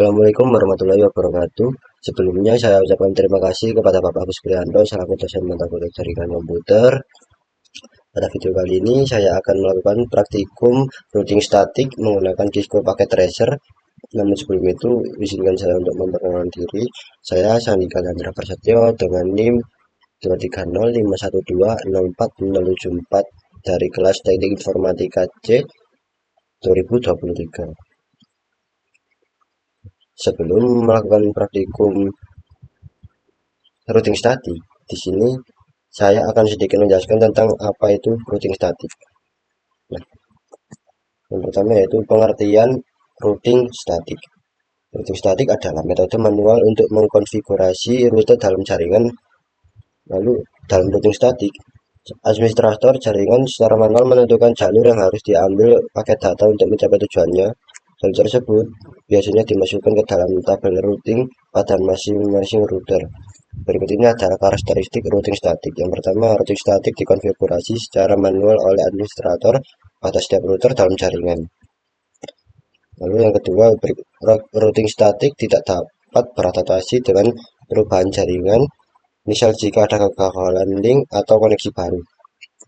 Assalamualaikum warahmatullahi wabarakatuh. Sebelumnya saya ucapkan terima kasih kepada Bapak Agus Prianto selaku dosen mata kuliah jaringan komputer. Pada video kali ini saya akan melakukan praktikum routing statik menggunakan Cisco paket tracer. Namun sebelum itu izinkan saya untuk memperkenalkan diri. Saya Sandika Chandra Prasetyo dengan NIM 23051204074 dari kelas Teknik Informatika C 2023. Sebelum melakukan praktikum routing statik, di sini saya akan sedikit menjelaskan tentang apa itu routing statik. Nah, yang pertama yaitu pengertian routing statik. Routing statik adalah metode manual untuk mengkonfigurasi rute dalam jaringan. Lalu dalam routing statik, administrator jaringan secara manual menentukan jalur yang harus diambil paket data untuk mencapai tujuannya. Jalur tersebut biasanya dimasukkan ke dalam tabel routing pada masing-masing router. Berikut ini adalah karakteristik routing statik. Yang pertama, routing statik dikonfigurasi secara manual oleh administrator pada setiap router dalam jaringan. Lalu yang kedua, routing statik tidak dapat beradaptasi dengan perubahan jaringan, misal jika ada kegagalan link atau koneksi baru.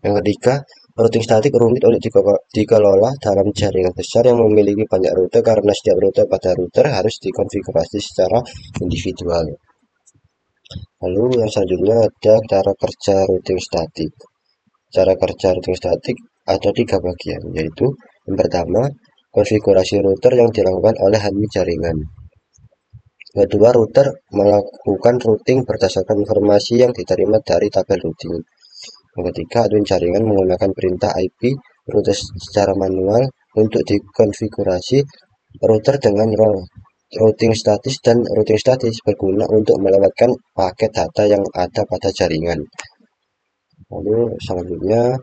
Yang ketiga, routing statik rumit untuk dikelola dalam jaringan besar yang memiliki banyak rute karena setiap rute pada router harus dikonfigurasi secara individual. Lalu yang selanjutnya ada cara kerja routing statik. Cara kerja routing statik ada 3 bagian, yaitu yang pertama, konfigurasi router yang dilakukan oleh admin jaringan. Kedua, router melakukan routing berdasarkan informasi yang diterima dari tabel routing. Yang ketiga, admin jaringan menggunakan perintah IP router secara manual untuk dikonfigurasi router dengan routing statis dan routing statis berguna untuk melewatkan paket data yang ada pada jaringan. Lalu selanjutnya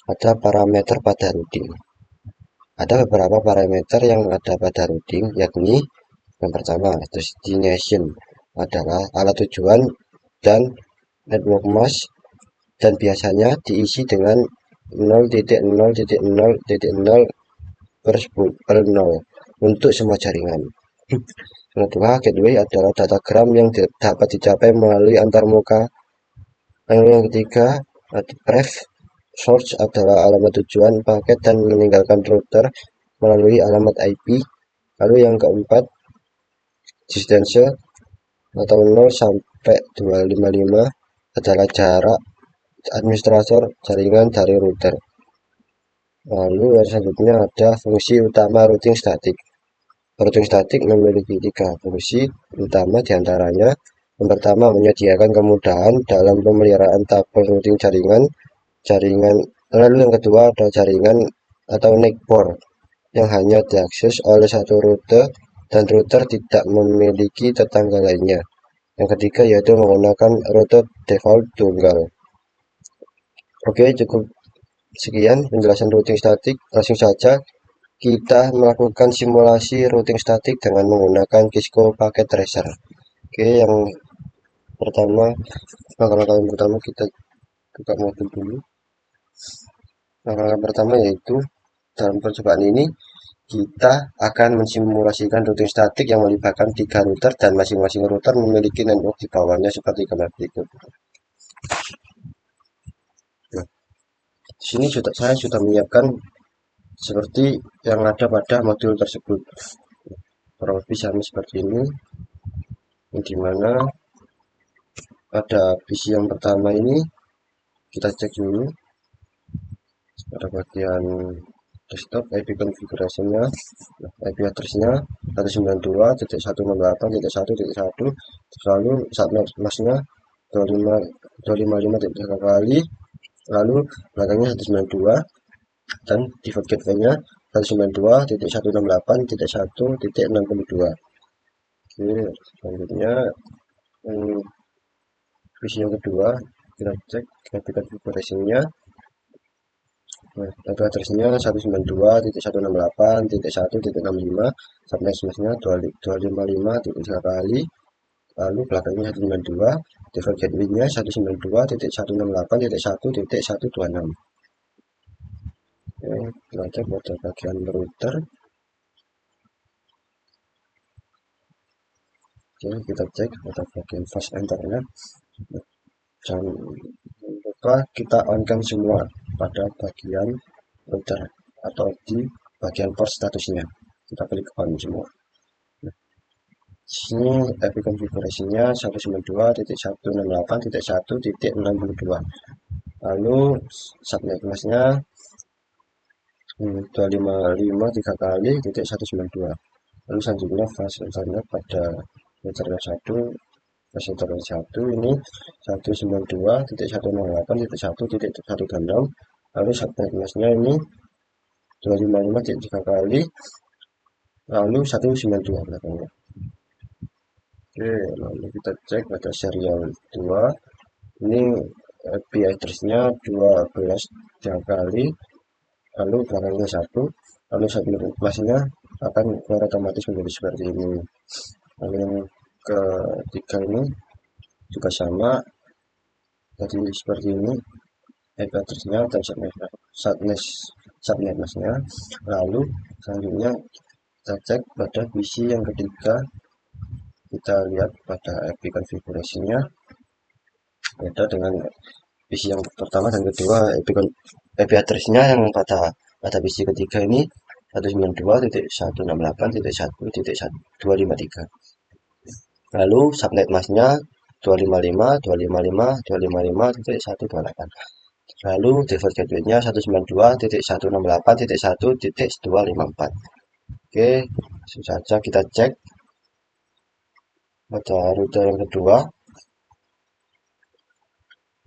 ada parameter pada routing. Ada beberapa parameter yang ada pada routing, yakni yang pertama, destination adalah alat tujuan dan network mask, dan biasanya diisi dengan 0.0.0.0 per 0 untuk semua jaringan. Yang kedua, gateway adalah datagram yang dapat dicapai melalui antarmuka. Yang ketiga, ref source adalah alamat tujuan paket dan meninggalkan router melalui alamat IP. Lalu yang keempat, distance atau 0 sampai 255 adalah jarak administrator jaringan dari router. Lalu yang selanjutnya ada fungsi utama routing statik. Routing statik memiliki 3 fungsi utama diantaranya. Yang pertama, menyediakan kemudahan dalam pemeliharaan tabel routing jaringan. Lalu yang kedua ada jaringan atau network yang hanya diakses oleh satu rute dan router tidak memiliki tetangga lainnya. Yang ketiga yaitu menggunakan rute default tunggal. Oke, cukup sekian penjelasan routing statik. Langsung saja kita melakukan simulasi routing statik dengan menggunakan Cisco paket tracer. Oke, yang pertama, langkah-langkah yang pertama kita buka modul dulu. Langkah pertama yaitu dalam percobaan ini kita akan mensimulasikan routing statik yang melibatkan 3 router dan masing-masing router memiliki network di bawahnya seperti gambar berikut. Nah, di sini saya sudah menyiapkan seperti yang ada pada modul tersebut. Kurang lebih sama seperti ini, di mana pada PC yang pertama ini kita cek dulu pada bagian desktop IP konfigurasinya. IP address-nya 192.168.1.1, lalu subnetmasknya 255.3 kali, lalu belakangnya 192 dan default gateway-nya 192.168.1.62. Oke, selanjutnya PC yang kedua kita cek IP konfigurasinya. IP address-nya 192.168.1.65, subnetmasknya 255.3 kali, lalu belakangnya 192, default gateway-nya 192.168.1.126. Oke, kita cek pada bagian router. Oke, kita cek pada bagian fast enternya. Jangan lupa kita on cam semua pada bagian router atau di bagian port statusnya. Kita klik on semua. Sini IP konfigurasinya 192.168.1.62. Lalu subnet masnya 255 3 kali titik 192. Lalu selanjutnya flash internet pada router 1, flash internet 1 ini 192.168.1.16. Lalu subnet masnya ini 255 3 kali lalu 192 belakangnya. Oke, lalu kita cek pada serial 2. Ini IP address-nya 12 3 kali lalu belakangnya 1, lalu subnet masnya akan keluar otomatis menjadi seperti ini. Lalu yang ketiga ini juga sama, jadi seperti ini IP address-nya dan subnet masnya. Lalu selanjutnya kita cek pada PC yang ketiga, kita lihat pada IP konfigurasinya beda dengan PC yang pertama dan kedua. IP address-nya yang pada PC ketiga ini 192.168.1.253. Lalu subnet masnya 255.255.255.128. Lalu default gateway-nya 192.168.1.254. Oke, langsung saja kita cek pada router yang kedua.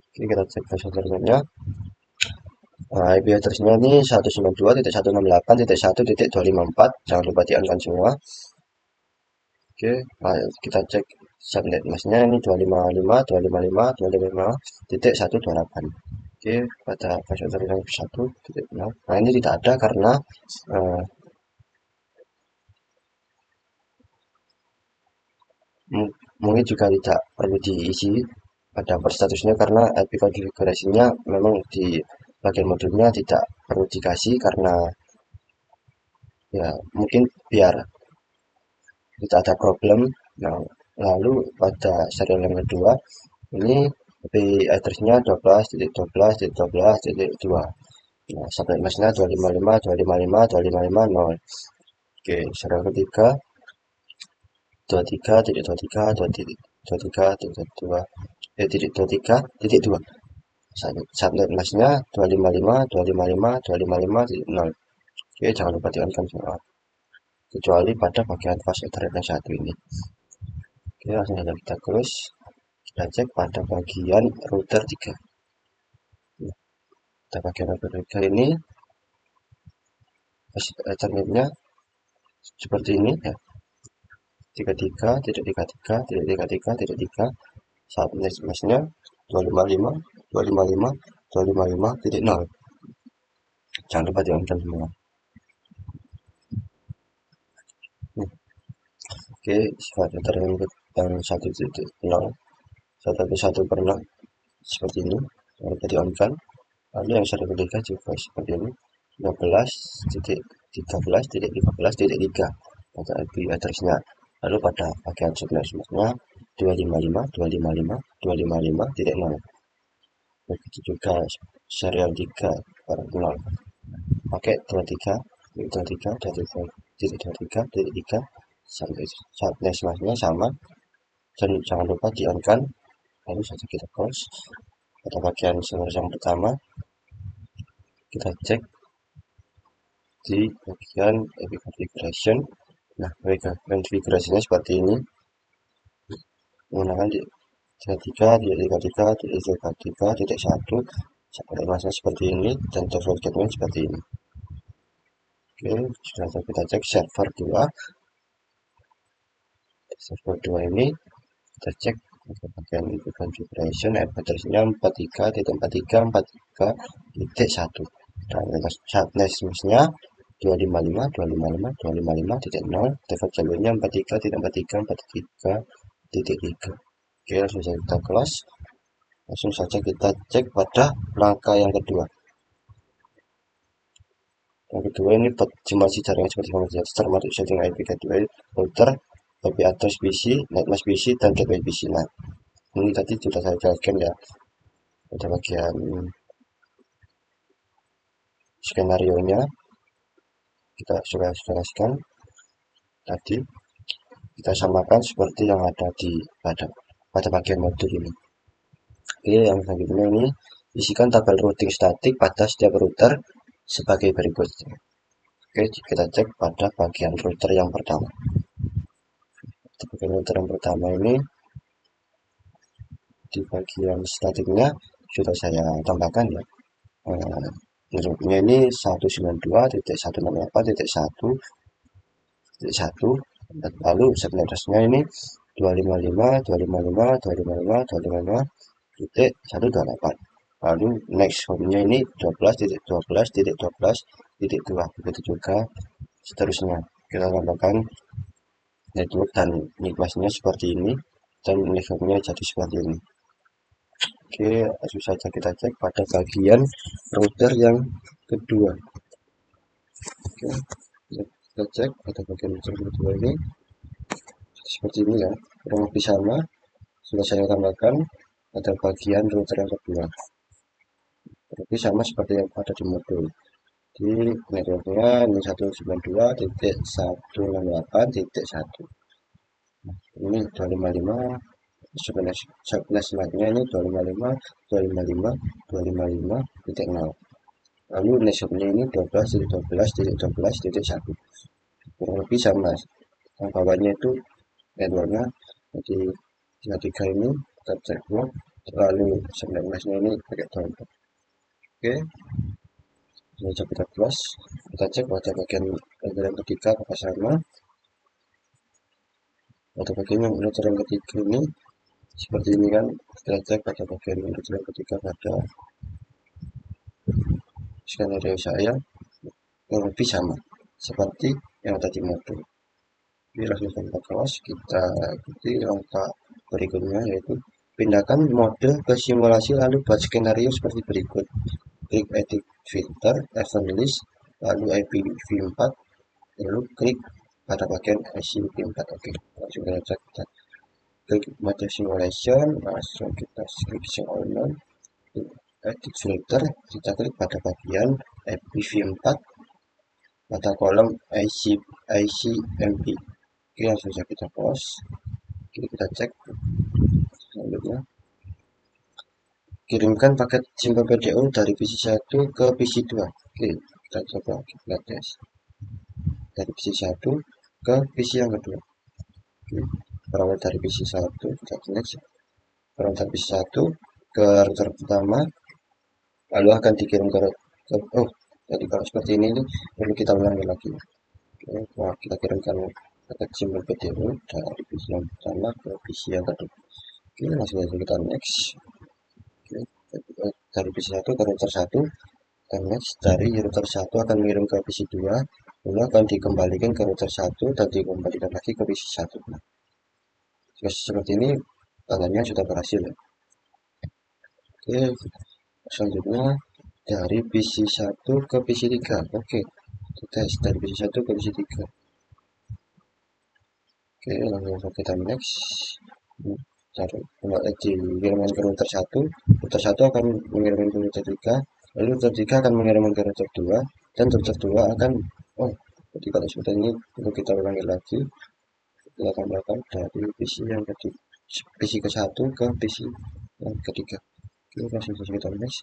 Oke, kita cek flash internetnya. Nah, IP address-nya ini 192.168.1.254. Jangan lupa di-on-kan semua. Oke, kita cek subnet masnya ini 255.255.255.128. Oke, pada flash internet yang 1.0. Nah, ini tidak ada karena mungkin juga tidak perlu diisi pada port statusnya karena IP konfigurasinya memang di bagian modulnya tidak perlu dikasih karena ya mungkin biar tidak ada problem. Nah, lalu pada serial yang kedua ini IP address-nya 12.12.12.2. Nah, subnet masnya 255.255.255.0. Oke, serial ketiga 23.23.23.2. Subnet masnya 255.255.255.0. Oke, jangan lupa di-on-kan semua kecuali pada bagian fast ethernet yang satu ini. Oke, langsung saja kita close. Kita cek pada bagian router 3. Pada bagian router 3 ini fast ethernetnya seperti ini ya. 33.33.33.3. Subnet masnya 255.255.255.0. Jangan lupa di-on-kan semua. Oke, sifat router yang 1.0 1.1/0 seperti ini, jangan lupa di-on-kan. Lalu yang serial ketiga juga seperti ini, 15.13.13.3 pada IP address-nya. Lalu pada bagian subnet-nya 255.255.255.0. Begitu juga serial 3/0 pakai 23.23.23.3 subnet masnya sama, dan jangan lupa di-on-kan. Lalu saja kita close. Pada bagian server yang pertama kita cek di bagian IP configuration. Nah, konfigurasinya seperti ini, menggunakan 33.33.33.1 sampai masanya seperti ini dan default gateway seperti ini. Oke, sudah kita cek server 2. Server 2 ini kita cek bagian configuration IP address-nya 43.43.43.1 dan subnet masnya 255.255.255.0. default jalurnya 43.43.43.3. Oke, langsung saja kita close. Langsung saja kita cek pada langkah yang kedua. Yang kedua ini optimasi jaringan seperti termasuk setting IP gateway router IP address PC, netmask PC, dan gateway PC. Nah, ini tadi sudah saya jelaskan ya pada bagian skenario nya kita sudah jelaskan tadi. Kita samakan seperti yang ada di pada bagian modul ini. Oke, yang selanjutnya ini isikan tabel routing statik pada setiap router sebagai berikut. Oke, kita cek pada bagian router yang pertama. Di bagian router yang pertama ini, di bagian statiknya sudah saya tambahkan ya. Routernya ini 192.168.1.1, lalu subnet address-nya ini 255.255.255.255.128. Lalu next home-nya ini 12.12.12.2. Begitu juga seterusnya. Kita tambahkan network dan NIC-nya seperti ini dan networknya jadi seperti ini. Oke, langsung saja kita cek pada bagian router yang kedua. Oke, kita cek pada bagian router kedua ini seperti ini ya, kurang lebih sama. Sudah saya tambahkan pada bagian router yang kedua, lebih sama seperti yang ada di modul. Di networknya ini 192.168.1. Ini 255. Subnetnya ini 255.255.255.0. Lalu networknya ini 12.12.12.1. Kurang lebih sama. Yang bawahnya itu networknya jadi 33 ini terceklok, lalu subnetnya ini pakai contoh. Oke, coba kita close, kita cek pada bagian yang ketiga apakah sama. Pada bagian yang ketiga ini seperti ini kan, kita cek pada bagian yang ketiga pada skenario saya yang lebih sama seperti yang tadi modul. Jadi langsung kita close, kita ikuti langkah berikutnya, yaitu pindahkan mode ke simulasi lalu buat skenario seperti berikut. Klik edit filter, event list, lalu IPv4, lalu klik pada bagian ICP4. Oke, langsung kita cek. Klik mode simulation, langsung kita klik on, edit filter, kita klik pada bagian IPv4 pada kolom ICMP. Oke, langsung saja kita pause. Oke, kita cek selanjutnya. Kirimkan paket simple PDU dari PC 1 ke PC 2. Oke, kita coba kita tes. Dari PC 1 ke PC yang kedua. Oke, berawal dari PC 1 kita connect. Berawal dari PC 1 ke router pertama, lalu akan dikirim ke jadi kalau seperti ini perlu kita ulangi lagi. Oke, nah, kita kirimkan paket simple PDU dari PC yang pertama ke PC yang kedua. Oke, langsung saja kita next. Oke, dari PC 1 ke router 1, dan next dari router 1 akan mengirim ke PC 2, lalu akan dikembalikan ke router 1 dan dikembalikan lagi ke PC 1. Nah, seperti ini tandanya sudah berhasil ya. Oke, selanjutnya dari PC 1 ke PC 3. Oke, kita tes dari PC 1 ke PC 3. Oke, langsung kita next. Dikirimkan ke router 1, router 1 akan mengirimkan ke router 3, lalu router 3 akan mengirimkan ke router 2, dan router 2 akan jadi kalau seperti ini perlu kita ulangi lagi. Kita tambahkan dari PC yang ketiga, PC ke 1 ke PC yang ketiga. Oke, langsung saja kita next.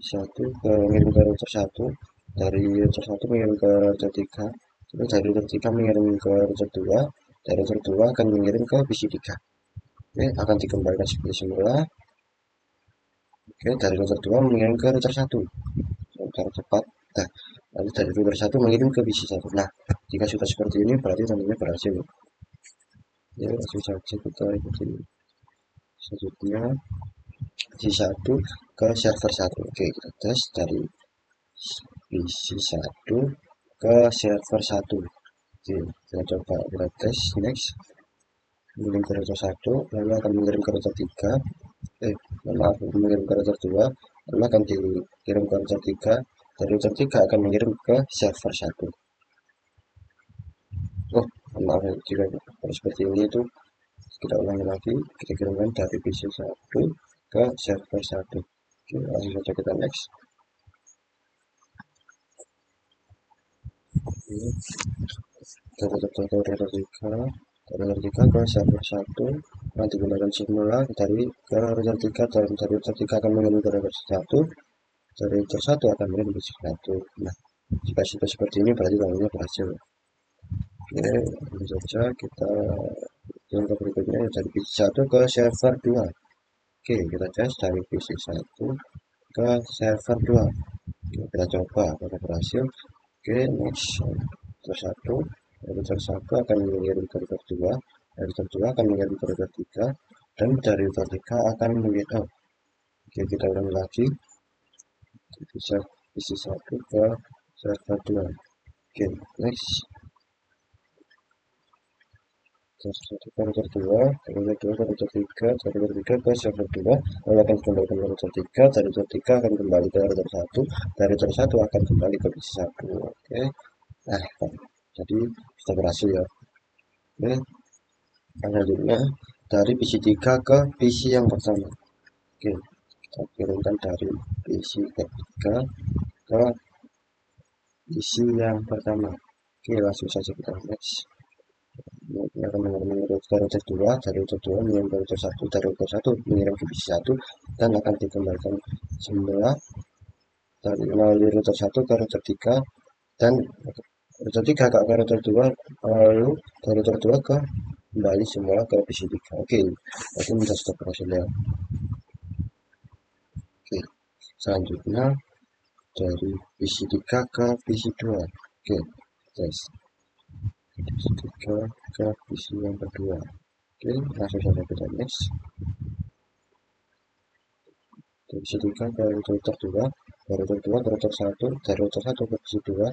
1 mengirim ke router 1, dari router 1 mengirim ke router 3, terus dari router 3 mengirim ke router 2, dari router 2 akan mengirim ke PC 3. Oke, akan dikembalikan seperti semula. Oke, dari router 2 mengirim ke router 1 secara cepat. Nah, lalu dari router 1 mengirim ke PC 1. Nah, jika sudah seperti ini berarti tandanya berhasil. Ya, langsung saja kita ikuti selanjutnya PC 1 ke server 1. Oke, kita tes dari PC 1 ke server 1. Oke, kita coba kita tes next. Mengirim ke router 1, lalu akan mengirim ke router 3, mengirim ke router 2, lalu akan dikirim ke router 3, dari router 3 akan mengirim ke server 1. maaf jika seperti ini itu kita ulangi lagi, kita kirimkan dari PC 1 ke server 1. Oke, langsung saja kita next. Dari router 3 ke server 1 nanti gunakan semula dari ke router 3 dan dari router 3 akan mengirim ke router 1, dari router 1 akan mengirim ke 1. Nah, jika sudah seperti ini berarti downloadnya berhasil. Oke, langsung saja kita yang ke berikutnya dari PC 1 ke server 2. Oke, kita tes dari PC 1 ke server 2. Oke, kita coba apakah berhasil. Oke, next. Router 1, router 1 akan mengirim ke router 2, router 2 akan mengirim ke router 3, dan dari router 3 akan mengirim. Oke, kita ulangi lagi. Bisa PC 1 ke server 2. Oke, next. Router 2, router 2 ke router 3, dari router 3 ke server 2, lalu akan kembali ke router 3, dari router 3 akan kembali ke router 1, dari router 1 akan kembali ke PC 1. Oke, nah, jadi sudah berhasil ya. Oke, selanjutnya dari PC 3 ke PC yang pertama. Oke, kita kirimkan dari PC ketiga ke PC yang pertama. Oke, langsung saja kita next. Ini akan mengirim ke router 2, dari router 2 mengirim ke router 1, dari router 1 mengirim ke PC 1, dan akan dikembalikan semula dari melalui router 1 ke router 3, dan router 3 ke router 2, lalu dari router 2 ke kembali semula ke PC 3. Oke, berarti sudah stop berhasil ya. Oke, selanjutnya dari PC 3 ke PC 2. Oke, tes PC 3 ke PC yang kedua. Oke, langsung saja kita next. Dari PC 3 ke router 2, dari router 2 ke router 1, dari router 1 ke PC 2.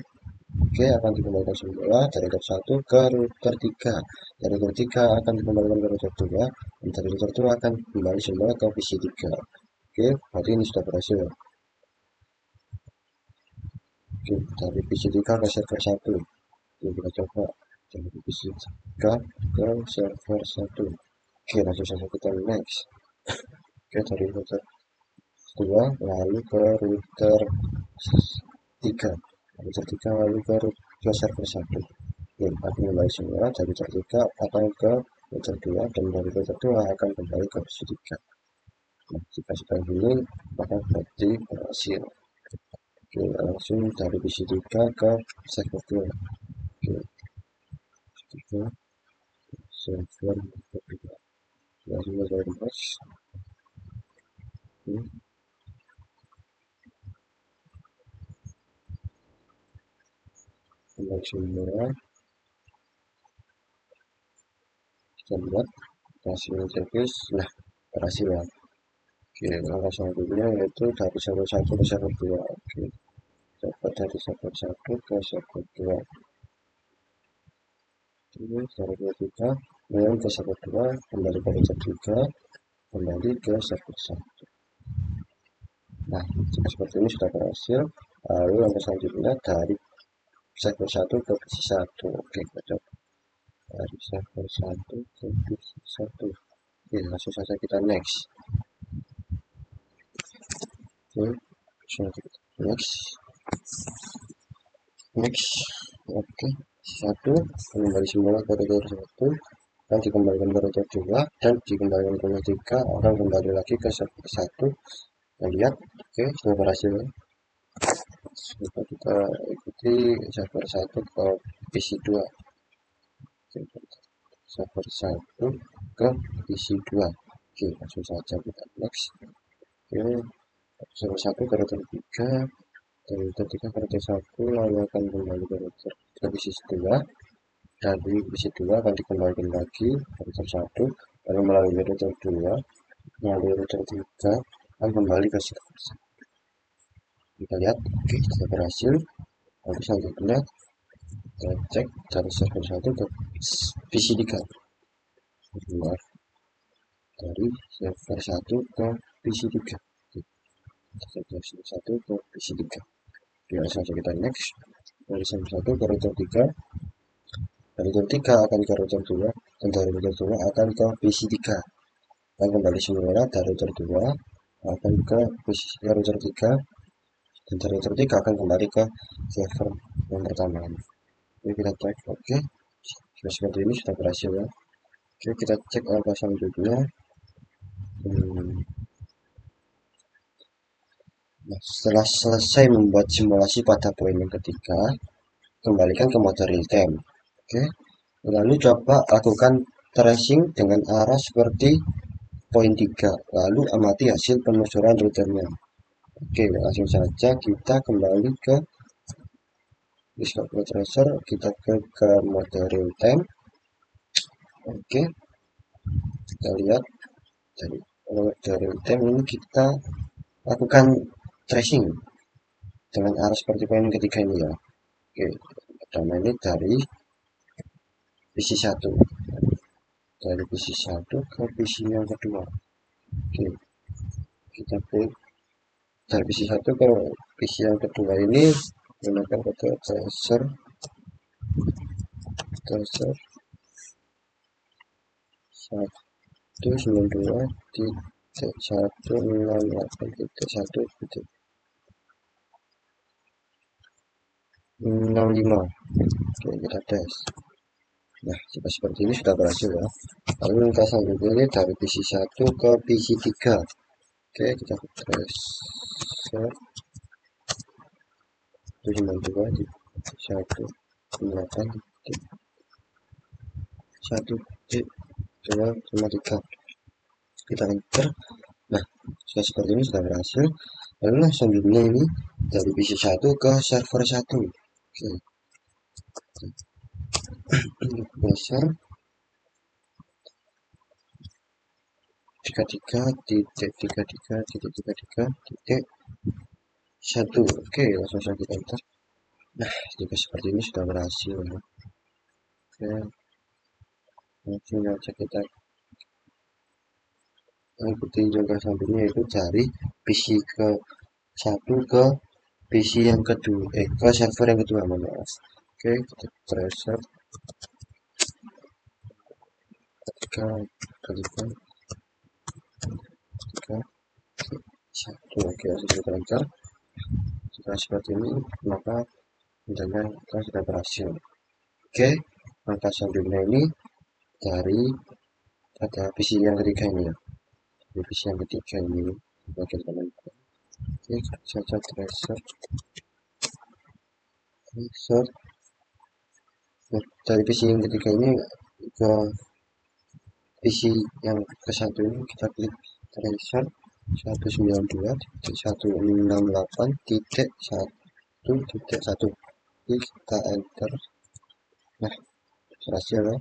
Oke, akan dikembalikan semula dari router 1 ke router 3. Dari router 3 akan dikembalikan ke router 2, dan dari router 2 akan kembali semula ke PC 3. Oke, berarti ini sudah berhasil. Oke, dari PC 3 ke server 1. Oke, kita coba dari PC 3 ke server 1. Oke, langsung saja kita next. Oke, dari router 2 lalu ke router 3, router 3 lalu ke server 1. Oke, akan kembali semula dari router 3 akan ke router 2, dan dari router 2 akan kembali ke PC 3. Nah, jika seperti ini maka berarti berhasil. Oke, langsung dari PC 3 ke server 2. Oke, 3 server 2. Lalu dari next. Kembali semula, kita lihat hasil checklist. Nah, berhasil ya. Oke, langkah selanjutnya yaitu dari server 1 ke server 2. Oke, dapat dari server 1 ke server 2. Oke, server 3 kemudian ke server 2, kembali ke server 3, kembali ke server 1. Nah, jika seperti ini sudah berhasil. Lalu langkah selanjutnya dari server 1 ke PC 1. Oke, kita coba dari server 1 ke PC 1. Oke, langsung saja kita next. Oke, next. Oke, 1 kembali semula ke router 1, dan dikembalikan ke router 2, dan dikembalikan ke router 3, akan kembali lagi ke server 1. Kita lihat. Oke, sudah berhasil. Coba kita ikuti server 1 ke PC 2. Server 1 ke PC 2. Oke, langsung saja kita next. Oke, server 1 ke router 3, dari router 3 ke router 1, lalu akan kembali ke router ke PC 2. Dari PC 2 akan dikembalikan lagi ke router 1, lalu melalui router 2, melalui router 3, akan kembali ke server 1. Kita lihat. Oke, sudah berhasil. Lalu selanjutnya kita cek dari server 1 ke PC 3. Dari server 1 ke PC 3. Server 1 ke PC 3. Langsung saja kita next. Dari server 1 ke router 3, dari router 3 akan ke router 2, dan dari router 2 akan ke PC 3, dan kembali semula dari router 2 akan ke PC router 3, dan dari router 3 akan kembali ke server yang pertama. Oke, kita cek. Oke, seperti ini sudah berhasil ya. Oke, kita cek langkah selanjutnya. Nah, setelah selesai membuat simulasi pada poin yang ketiga, kembalikan ke mode real time. Oke, lalu coba lakukan tracing dengan arah seperti poin 3, lalu amati hasil penelusuran routernya. Oke, langsung saja kita kembali ke Discovery Tracer, kita ke mode real time. Oke, kita lihat dari mode real time ini kita lakukan tracing dengan arah seperti poin ketiga ini ya. Oke, pertama ini dari PC 1, dari PC 1 ke PC yang kedua. Oke, kita klik dari PC 1 ke PC yang kedua ini menggunakan kode tracer 192.168.1.65. Oke, kita tes. Nah, jika seperti ini sudah berhasil ya. Lalu langkah selanjutnya ini dari PC 1 ke PC 3. Oke, kita tracer 192.168.1.253. Kita enter. Nah, sudah seperti ini sudah berhasil. Lalu selanjutnya ini dari PC 1 ke server 1. Oke, geser 33.33.33.1. Oke, langsung saja kita enter. Nah, jika seperti ini sudah berhasil ya. Oke, langsung saja kita ikuti juga selanjutnya, yaitu cari PC ke 1 ke PC yang kedua, ke server yang kedua, maaf. Oke, kita tracer 3.1. Oke, langsung kita enter. Jika seperti ini, maka intinya kita sudah berhasil. Oke, langkah selanjutnya ini dari pada PC yang ketiga ini ya. Di PC yang ketiga ini bagian kanan. Oke, saja tracer dari PC yang ketiga ini ke PC yang ke satu ini kita klik tracer 192.168.1.1. Kita enter. Nah, berhasil ya.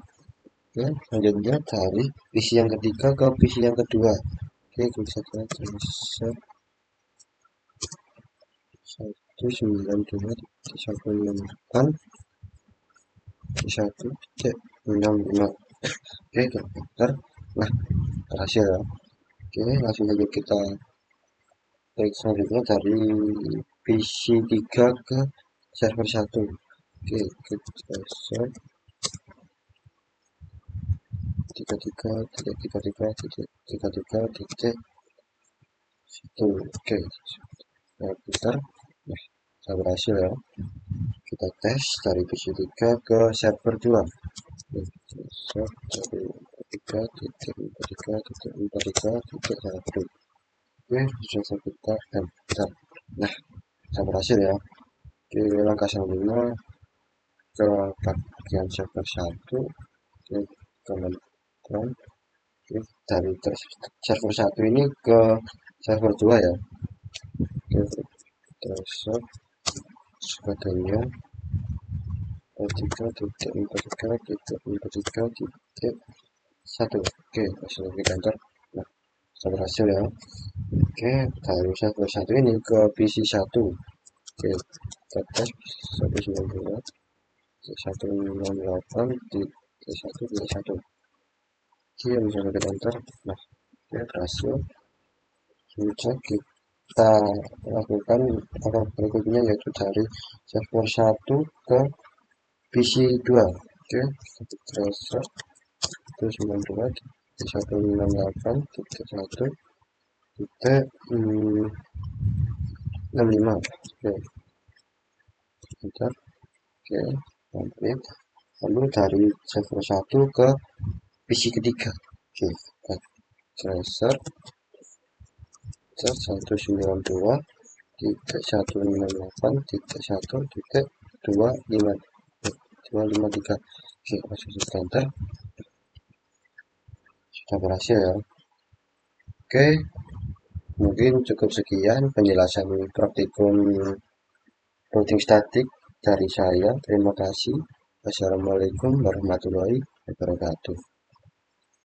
Oke, selanjutnya dari PC yang ketiga ke PC yang kedua. Oke, klik saja tracer 192.168.1.65. Oke, kita enter. Nah, berhasil ya. Oke, langsung saja kita klik selanjutnya dari PC 3 ke server 1. Oke, klik tracer 33.33.33.1. Oke, putar. Nah, sudah berhasil ya. Kita tes dari PC 3 ke server 2. Tracer 33.43.43.1. Oke, sudah kita enter. Nah, sudah berhasil ya. Oke, langkah selanjutnya ke bagian server 1. Oke, kembalikan. Oke, dari server 1 ini ke server 2 ya. Oke, tracer sebagainya 33.43.43.1. Oke, langsung kita enter. Nah, sudah berhasil ya. Oke, dari server 1 ini ke PC 1. Oke, kita tes 192.168.1.1. Oke, misalnya kita enter. Nah, oke, berhasil. Selanjutnya kita lakukan langkah berikutnya, yaitu dari server 1 ke PC 2. Oke, static tracer 192 titik 168 titik 1 titik 65. Oke, bentar. Oke, komplit. Lalu dari server 1 ke PC ketiga. Oke, tracer 192 titik 168 titik 1 titik 253. Oke, masuk enter. Sudah berhasil ya. Oke, mungkin cukup sekian penjelasan praktikum routing statik dari saya. Terima kasih. Wassalamualaikum warahmatullahi wabarakatuh.